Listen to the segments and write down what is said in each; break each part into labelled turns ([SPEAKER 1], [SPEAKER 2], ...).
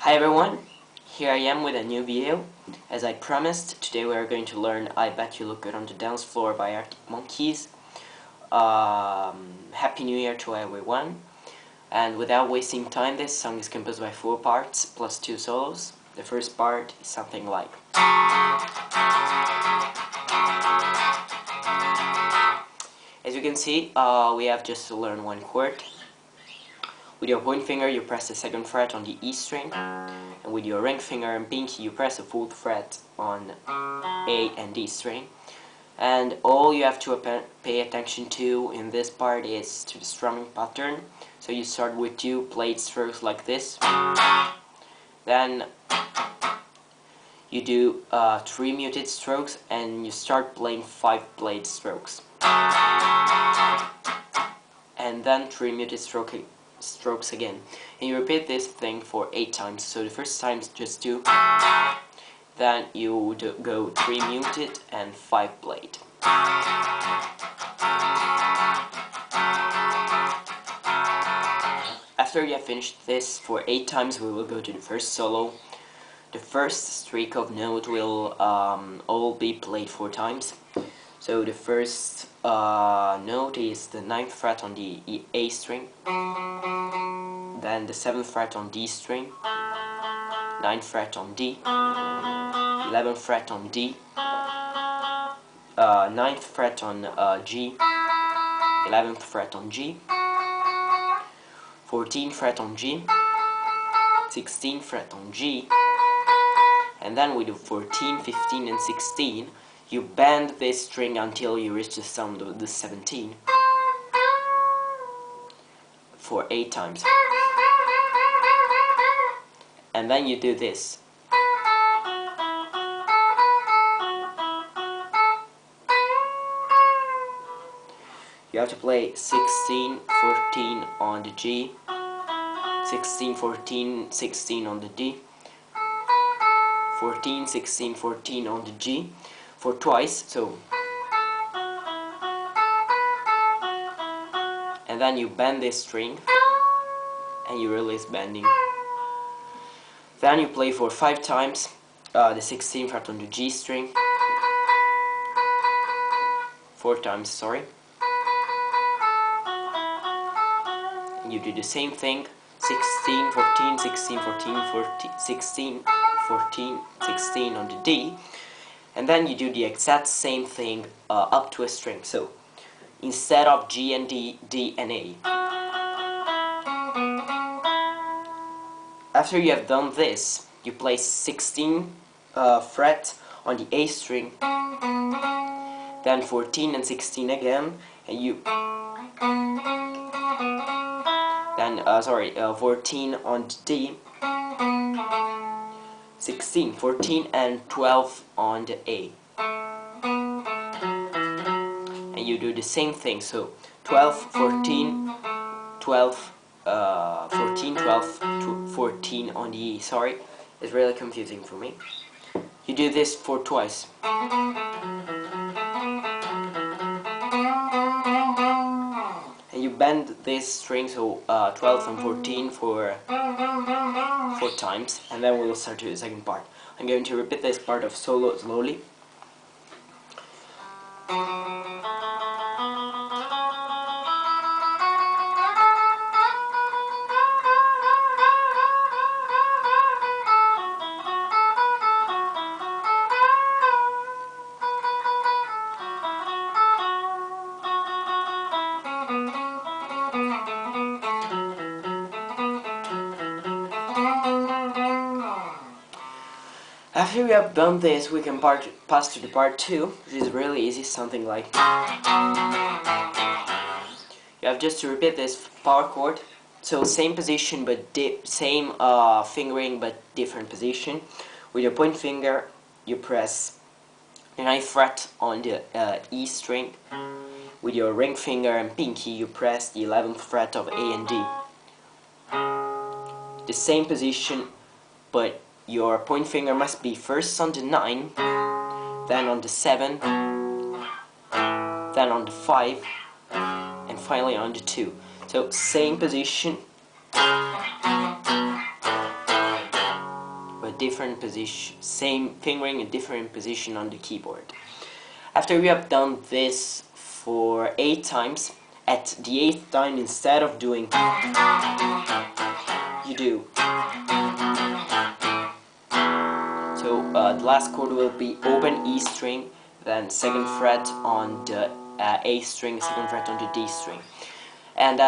[SPEAKER 1] Hi everyone, here I am with a new video. As I promised, today we are going to learn I Bet You Look Good on the Dance Floor by Arctic Monkeys. Happy New Year to everyone. And without wasting time, this song is composed by 4 parts plus 2 solos. The first part is something like as you can see, we have just to learn one chord. With your point finger you press the 2nd fret on the E string, and with your ring finger and pinky you press the 4th fret on A and D string. And all you have to pay attention to in this part is to the strumming pattern. So you start with 2 played strokes like this, then you do 3 muted strokes, and you start playing 5 played strokes, and then 3 muted strokes again, and you repeat this thing for 8 times. So the first time is just 2, then you go 3 muted and 5 played. After you have finished this for 8 times, we will go to the first solo. The first streak of note will all be played 4 times. So the first note is the 9th fret on the A string, then the 7th fret on D string, 9th fret on D, 11th fret on D, 9th fret on G, 11th fret on G, 14th fret on G, 16th fret on G, and then with the 14, 15 and 16 you bend this string until you reach the sound of the 17 for 8 times. And then you do this. You have to play 16, 14 on the G, 16, 14, 16 on the D, 14, 16, 14 on the G for twice, so, and then you bend this string and you release bending. Then you play for 5 times the 16th fret on the G string, 4 times, sorry. And you do the same thing, 16, 14, 16, 14, 14, 16, 14, 16 on the D, and then you do the exact same thing up to a string. So instead of G and D, D and A. After you have done this, you play 16 fret on the A string, then 14 and 16 again, and you then 14 on the D, 16, 14 and 12 on the A, and you do the same thing. So 12, 14, 12, 14, 12, 14 on the E. Sorry, it's really confusing for me. You do this for twice. And you bend this string, so 12 and 14 for 4 times, and then we will start to the second part. I'm going to repeat this part of solo slowly. After we have done this, we can pass to the part 2, which is really easy, something like you have just to repeat this power chord. So same position but same fingering but different position. With your point finger you press the 9th fret on the E string. With your ring finger and pinky you press the 11th fret of A and D. The same position, but your point finger must be first on the 9, then on the 7, then on the 5, and finally on the 2. So same position, different position, same fingering a different position on the keyboard. After we have done this for 8 times, at the 8th time, instead of doing, you do. So the last chord will be open E string, then 2nd fret on the A string, 2nd fret on the D string. And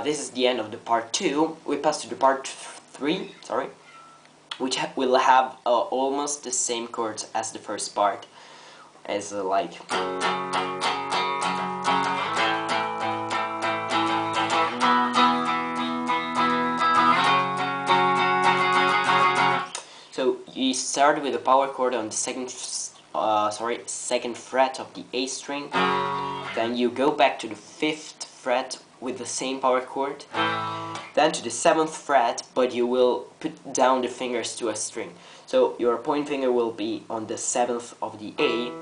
[SPEAKER 1] this is the end of the part 2. We pass to the part 3, sorry, which will have almost the same chords as the first part, as like. So you start with a power chord on the second fret of the A string, then you go back to the 5th fret with the same power chord, then to the 7th fret, but you will put down the fingers to a string. So your point finger will be on the 7th of the A,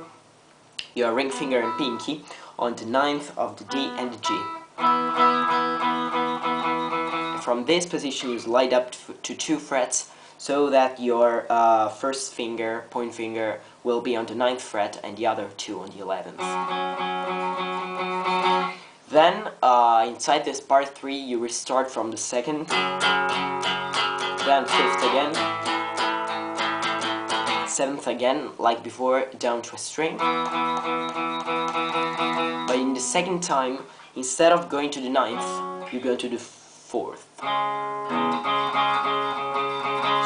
[SPEAKER 1] your ring finger and pinky on the 9th of the D and the G. From this position you slide up to 2 frets, so that your first finger, point finger, will be on the 9th fret and the other 2 on the 11th. Then, inside this part 3, you restart from the 2nd, then 5th again, 7th again, like before, down to a string. But in the second time, instead of going to the 9th, you go to the 4th.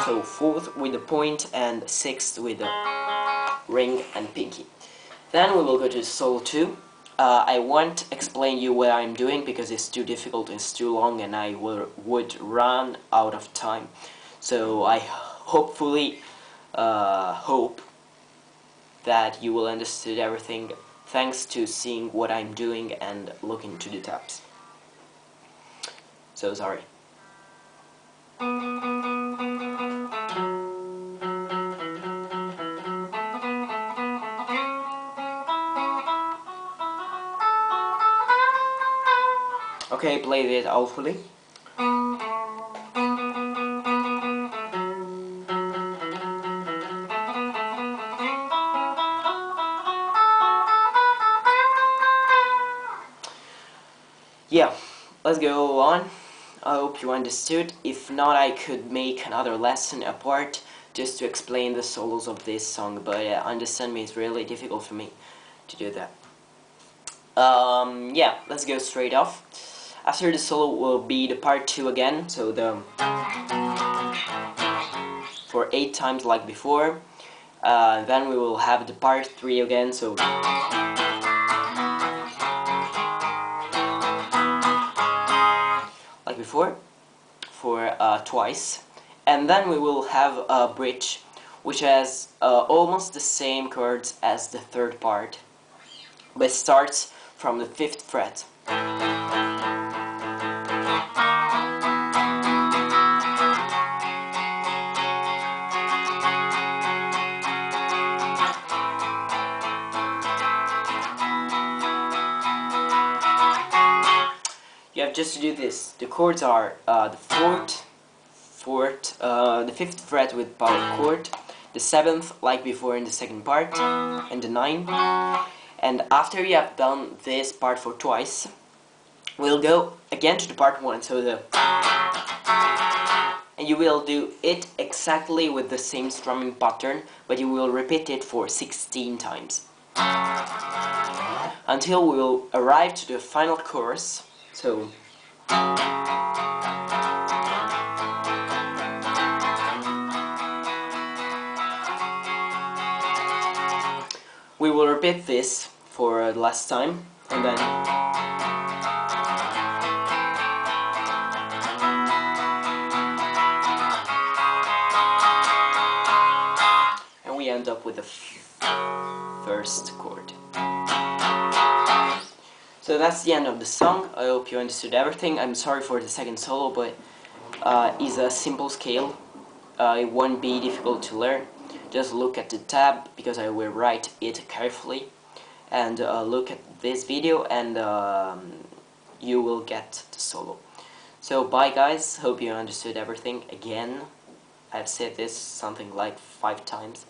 [SPEAKER 1] So 4th with the point and 6th with the ring and pinky. Then we will go to solo 2. I won't explain you what I'm doing because it's too difficult, it's too long, and I would run out of time. So I hopefully hope that you will understood everything thanks to seeing what I'm doing and looking to the tabs. So sorry. Okay, play it awfully. Yeah, let's go on. I hope you understood. If not, I could make another lesson apart just to explain the solos of this song, but understand me, it's really difficult for me to do that. Yeah, let's go straight off. After the solo will be the part 2 again, so for 8 times like before. Then we will have the part 3 again, so like before, for twice. And then we will have a bridge, which has almost the same chords as the third part, but starts from the 5th fret. You have just to do this. The chords are the 5th fret with power chord, the 7th like before in the second part, and the 9. And after you have done this part for twice, we'll go again to the part 1, so and you will do it exactly with the same strumming pattern, but you will repeat it for 16 times. Until we will arrive to the final chorus, so we will repeat this for the last time, and then we end up with the first chord. So that's the end of the song. I hope you understood everything. I'm sorry for the second solo, but it's a simple scale. It won't be difficult to learn. Just look at the tab, because I will write it carefully, and look at this video, and you will get the solo. So bye guys, hope you understood everything again. I've said this something like 5 times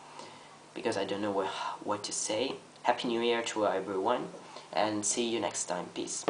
[SPEAKER 1] because I don't know what to say. Happy New Year to everyone, and see you next time. Peace.